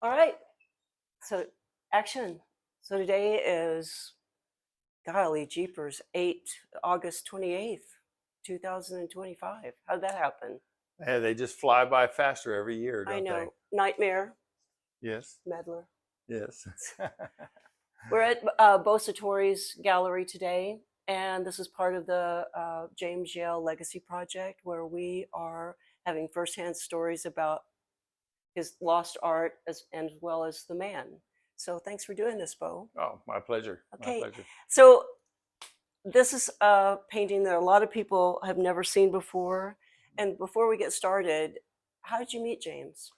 All right. So, action. So today is, golly jeepers, August 28th, 2025. How'd that happen? Yeah, they just fly by faster every year, I don't they? know. Nightmare, Yes, meddler. yes. We're at Beau Satori's gallery today, and this is part of the James Yale Legacy Project, where we are having firsthand stories about his lost art as well as the man. So, thanks for doing this, Beau. Oh, my pleasure. My Okay, pleasure. so this is a painting that a lot of people have never seen before. And before we get started, how did you meet James?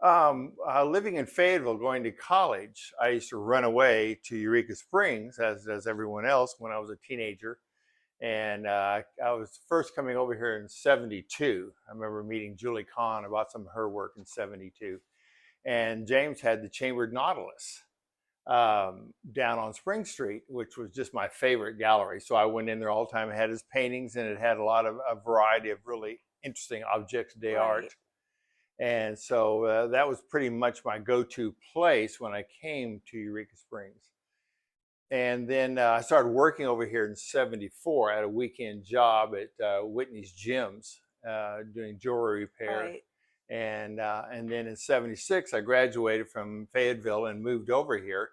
Living in Fayetteville, going to college, I used to run away to Eureka Springs, as does everyone else, when I was a teenager. And I was first coming over here in '72. I remember meeting Julie Kahn about some of her work in '72. And James had the Chambered Nautilus down on Spring Street, which was just my favorite gallery. So I went in there all the time. It had his paintings, and it had a variety of really interesting objects Right. d'art. And so that was pretty much my go-to place when I came to Eureka Springs. And then I started working over here in '74 at a weekend job at Whitney's Gyms, doing jewelry repair. Right. And then in '76 I graduated from Fayetteville and moved over here,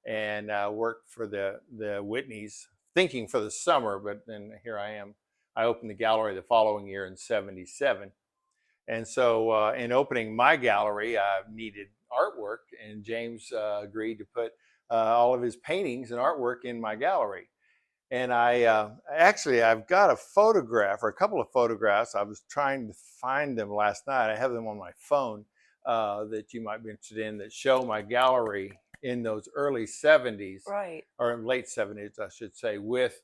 and worked for the Whitneys, thinking for the summer, but then here I am. I opened the gallery the following year in '77. And so, in opening my gallery, I needed artwork, and James agreed to put all of his paintings and artwork in my gallery. And I've got a photograph or a couple of photographs. I was trying to find them last night. I have them on my phone that you might be interested in, that show my gallery in those early '70s, Right. or late '70s, I should say, with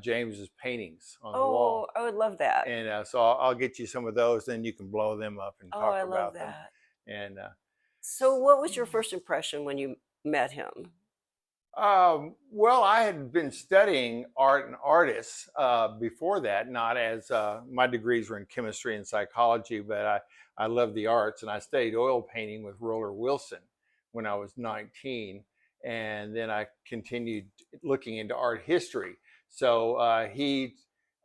James's paintings on the Oh, wall. I would love that. And so I'll get you some of those, then you can blow them up and Oh, talk I love about them. that. And So, what was your first impression when you met him? well, I had been studying art and artists before that, not as my degrees were in chemistry and psychology, but I loved the arts, and I studied oil painting with Roller Wilson when I was 19. And then I continued looking into art history. So he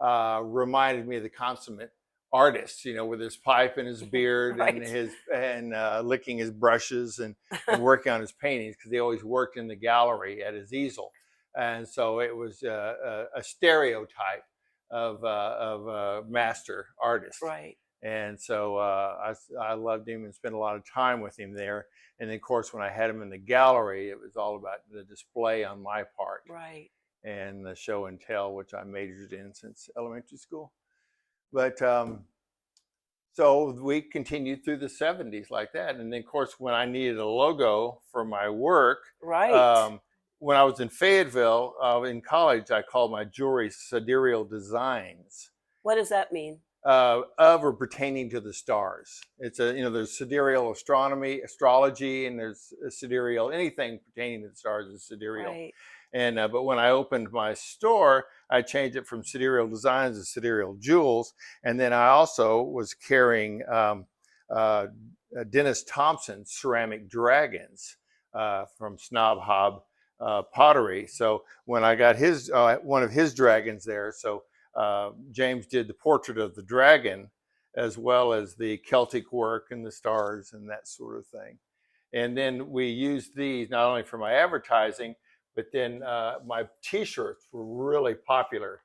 reminded me of the consummate artist, with his pipe and his beard and Right. his and licking his brushes and working on his paintings, because he always worked in the gallery at his easel. And so it was a stereotype of a master artist. Right. And so I loved him and spent a lot of time with him there. And then, of course, when I had him in the gallery, it was all about the display on my part Right. and the show and tell, which I majored in since elementary school. But so we continued through the '70s like that. And then, of course, when I needed a logo for my work, Right. um, when I was in Fayetteville in college, I called my jewelry sidereal designs, What does that mean? of or pertaining to the stars. It's there's sidereal astronomy, astrology, and there's sidereal, anything pertaining to the stars is sidereal. Right. And but when I opened my store, I changed it from sidereal designs to sidereal jewels. And then I also was carrying uh, Dennis Thompson's ceramic dragons from Snob Hob pottery. So when I got his one of his dragons there, so James did the portrait of the dragon as well as the Celtic work and the stars and that sort of thing. And then we used these not only for my advertising, but then my T-shirts were really popular.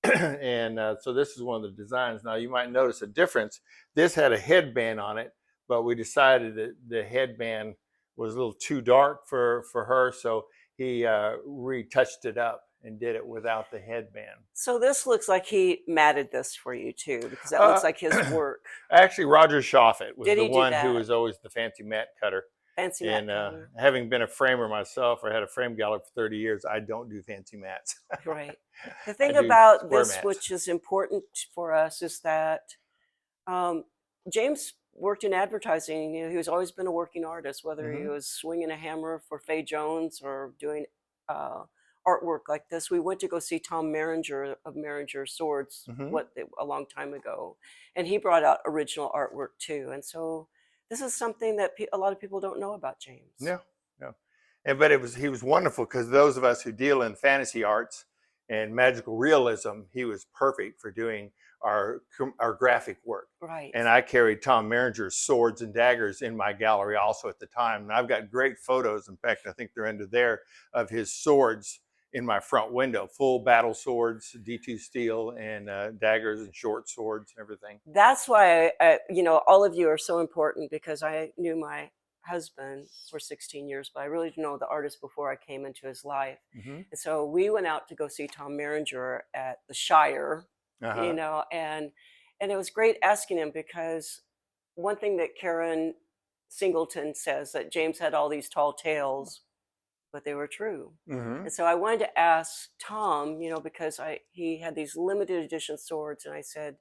And so this is one of the designs. Now you might notice a difference. This had a headband on it, but we decided that the headband was a little too dark for her, so he retouched it up and did it without the headband. So, this looks like he matted this for you too, because that looks Uh, like his work. Actually, Roger Shoffett was Did the he do one who that? was always the fancy mat cutter. Fancy mat And cutter. having been a framer myself, or had a frame gallery for 30 years, I don't do fancy mats. Right. The I thing do about square this, mats. which is important for us, is that um, James worked in advertising. He was always been a working artist, whether he Hmm. was swinging a hammer for Faye Jones or doing uh, artwork like this. We went to go see Tom Maringer of Maringer Swords Hmm. a long time ago, and he brought out original artwork too. And so this is something that a lot of people don't know about James. Yeah, yeah. But he was wonderful because those of us who deal in fantasy arts and magical realism, he was perfect for doing our graphic work. Right. And I carried Tom Meringer's swords and daggers in my gallery also at the time. And I've got great photos. In fact, I think they're under there, of his swords in my front window, full battle swords, D2 steel, and daggers and short swords and everything. That's why all of you are so important, because I knew my husband for 16 years, but I really didn't know the artist before I came into his life. Mm-hmm. And so we went out to go see Tom Meringer at the Shire, and it was great asking him, because one thing that Karen Singleton says, that James had all these tall tales, but they were true. Mm-hmm. And so I wanted to ask Tom, because he had these limited edition swords, and I said,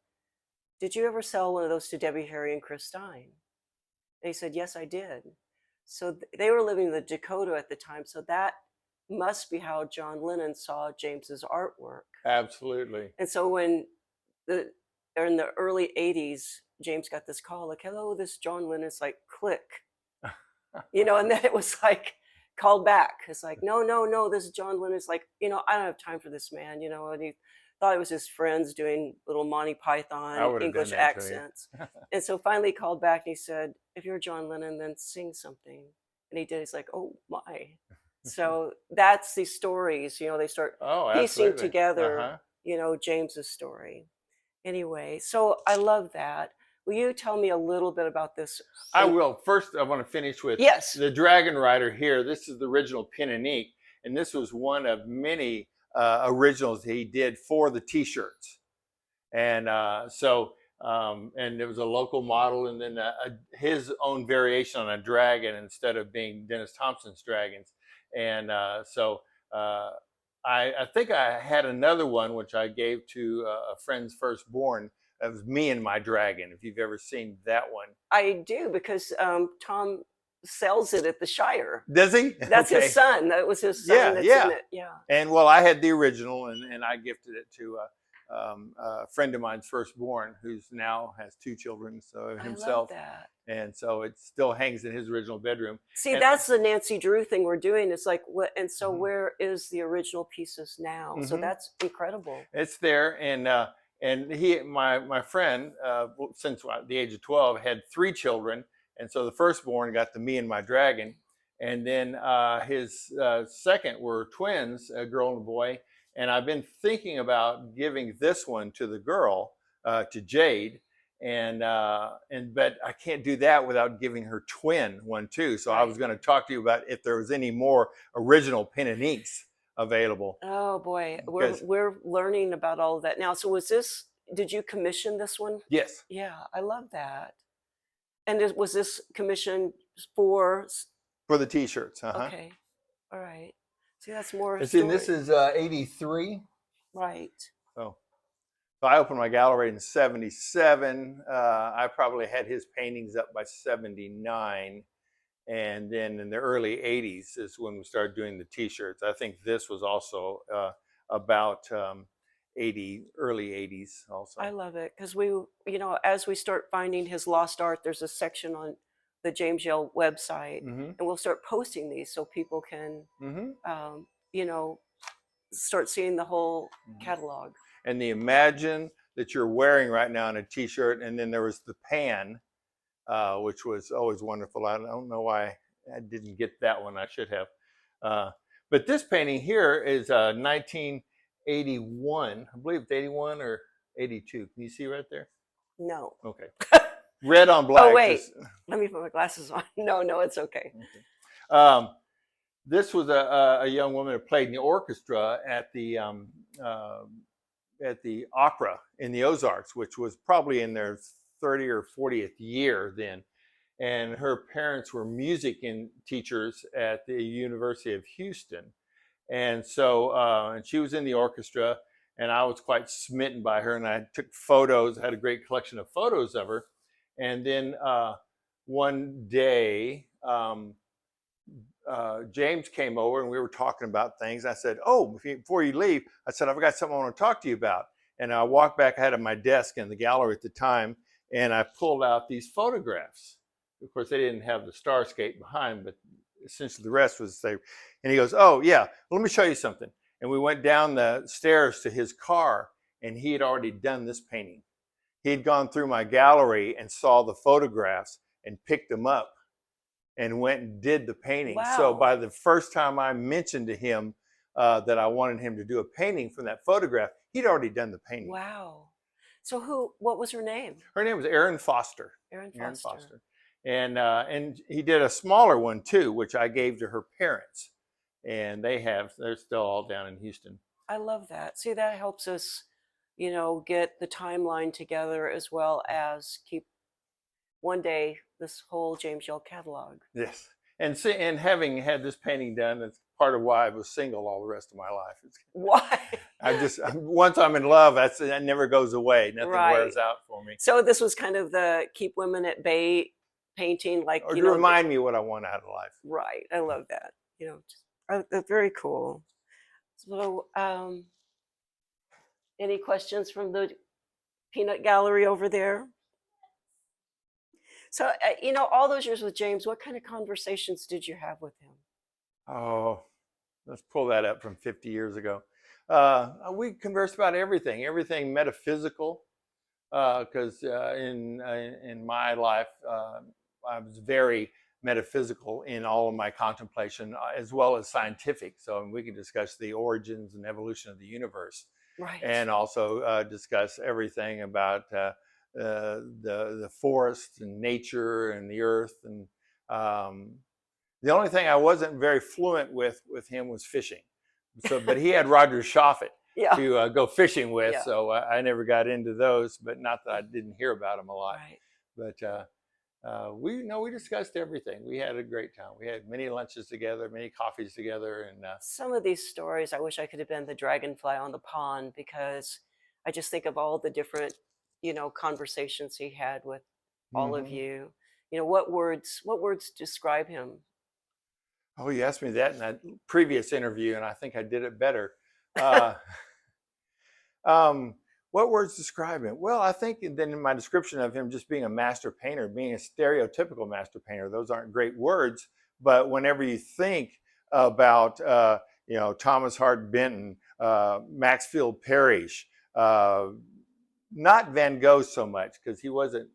did you ever sell one of those to Debbie Harry and Chris Stein? And he said, yes, I did. So they were living in the Dakota at the time. So that must be how John Lennon saw James's artwork. Absolutely. And so when in the early 80s, James got this call, like, hello, this John Lennon. It's like, click. And then it was like, called back. It's like, no, this is John Lennon. It's like, I don't have time for this man, and he thought it was his friends doing little Monty Python English accents. And so finally he called back and he said, if you're John Lennon, then sing something. And he did. He's like, oh my. So that's these stories, they start piecing together, James's story. Anyway, so I love that. Will you tell me a little bit about this? I will. First, I want to finish with the Dragon Rider here. This is the original pen and ink, and this was one of many originals he did for the T-shirts. And and it was a local model, and then his own variation on a dragon instead of being Dennis Thompson's dragons. And I think I had another one which I gave to a friend's firstborn. It was me and my dragon. If you've ever seen that one, I do, because Tom sells it at the Shire. Does he? That's his son. That was his son. That's in it. Yeah. And well, I had the original, and I gifted it to a friend of mine's firstborn, who's now has 2 children, so himself. I love that. And so it still hangs in his original bedroom. See, that's the Nancy Drew thing we're doing. It's like, what? And so where is the original pieces now? So that's incredible. It's there, and my friend, since the age of 12, had 3 children, and so the firstborn got the me and my dragon, and then his second were twins, a girl and a boy. And I've been thinking about giving this one to the girl, to Jade, but I can't do that without giving her twin one too. So I was going to talk to you about if there was any more original pen and inks available. Oh boy, we're learning about all of that now. So did you commission this one? Yes. Yeah, I love that. And was this commissioned for the T-shirts? Okay, all right. See, that's more. See, this is 83. Right. So I opened my gallery in 77. I probably had his paintings up by 79. And then in the early 80s is when we started doing the T-shirts. I think this was also about early 80s also. I love it, because we, as we start finding his lost art, there's a section on the James Yale website, and we'll start posting these so people can, start seeing the whole catalog. And the Imagine that you're wearing right now on a T-shirt, and then there was the Pan, which was always wonderful. I don't know why I didn't get that one. I should have. But this painting here is 1981. I believe it's 81 or 82. Can you see right there? No. Okay. Red on black. Oh, wait. Let me put my glasses on. No, it's okay. This was a young woman who played in the orchestra at the opera in the Ozarks, which was probably in their 30th or 40th year then. And her parents were music teachers at the University of Houston. And so and she was in the orchestra, and I was quite smitten by her, and I took photos, had a great collection of photos of her. And then one day, James came over and we were talking about things. I said, before you leave, I said, I've got something I want to talk to you about. And I walked back, I had at my desk in the gallery at the time, and I pulled out these photographs of course, they didn't have the Starscape behind, but essentially the rest was they. And he goes, "Oh yeah, well, let me show you something." And we went down the stairs to his car, and he had already done this painting. He had gone through my gallery and saw the photographs and picked them up and went and did the painting. So Wow. by the first time I mentioned to him that I wanted him to do a painting from that photograph, he'd already done the painting. Wow. So what was her name? Her name was Erin Foster. Erin Erin Foster. Foster. And he did a smaller one too, which I gave to her parents. And they're still all down in Houston. I love that. See, that helps us, get the timeline together as well as keep one day this whole James Yale catalog. Yes. And having had this painting done, that's part of why I was single all the rest of my life. Why? Once I'm in love, that never goes away. Nothing Right. wears out for me. So this was kind of the keep women at bay painting, like, Or to remind me what I want out of life. Right. I love that. Very cool. So, any questions from the peanut gallery over there? So, all those years with James, what kind of conversations did you have with him? Oh, let's pull that up from 50 years ago. We conversed about everything metaphysical, because in my life, I was very metaphysical in all of my contemplation, as well as scientific. So we can discuss the origins and evolution of the universe, Right. and also discuss everything about the forest and nature and the earth. And the only thing I wasn't very fluent with him was fishing. So, but he had Roger Shoffett Yeah. to go fishing with, Yeah. so I never got into those. But not that I didn't hear about them a lot. Right. But we discussed everything. We had a great time. We had many lunches together, many coffees together, and Some of these stories, I wish I could have been the dragonfly on the pond, because I just think of all the different, conversations he had with all of you. What words describe him? Oh, you asked me that in that previous interview, and I think I did it better. Uh, what words describe him? Well, I think then in my description of him just being a master painter, being a stereotypical master painter, those aren't great words, but whenever you think about Thomas Hart Benton, Maxfield Parrish, not Van Gogh so much, because he wasn't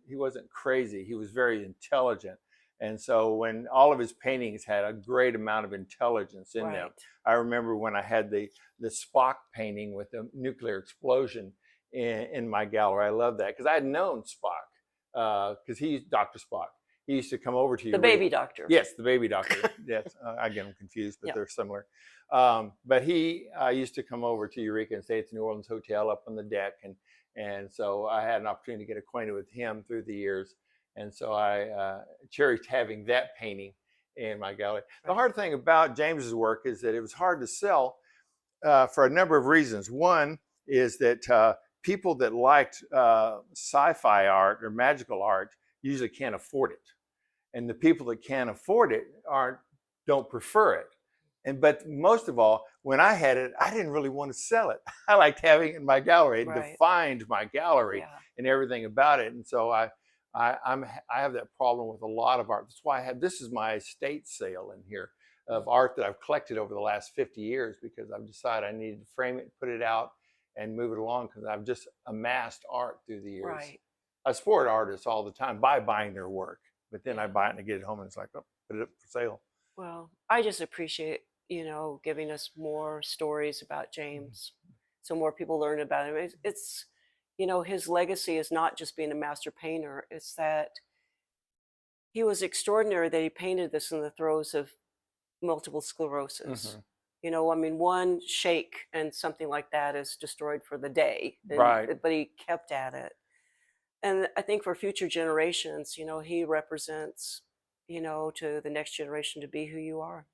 crazy. He was very intelligent. And so when all of his paintings had a great amount of intelligence in them. I remember when I had the Spock painting with the nuclear explosion in my gallery. I love that because I had known Spock, because he's Dr. Spock. He used to come over to you. The baby doctor. Yes, the baby doctor. Yes, I get them confused, but they're similar. But he used to come over to Eureka and stay at the New Orleans Hotel up on the deck. And so I had an opportunity to get acquainted with him through the years. And so I cherished having that painting in my gallery. The hard thing about James's work is that it was hard to sell for a number of reasons. One is that people that liked sci-fi art or magical art usually can't afford it. And the people that can't afford it don't prefer it. But most of all, when I had it, I didn't really want to sell it. I liked having it in my gallery. It defined my gallery and everything about it. And so I have that problem with a lot of art. That's why this is my estate sale in here of art that I've collected over the last 50 years, because I've decided I needed to frame it, put it out, and move it along, because I've just amassed art through the years. Right. I support artists all the time by buying their work, but then I buy it and I get it home and it's like, oh, put it up for sale. Well, I just appreciate, giving us more stories about James, so more people learn about him. It's his legacy is not just being a master painter. It's that he was extraordinary, that he painted this in the throes of multiple sclerosis. One shake and something like that is destroyed for the day. Right. But he kept at it. And I think for future generations, he represents, to the next generation, to be who you are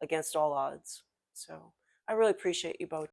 against all odds. So I really appreciate you both.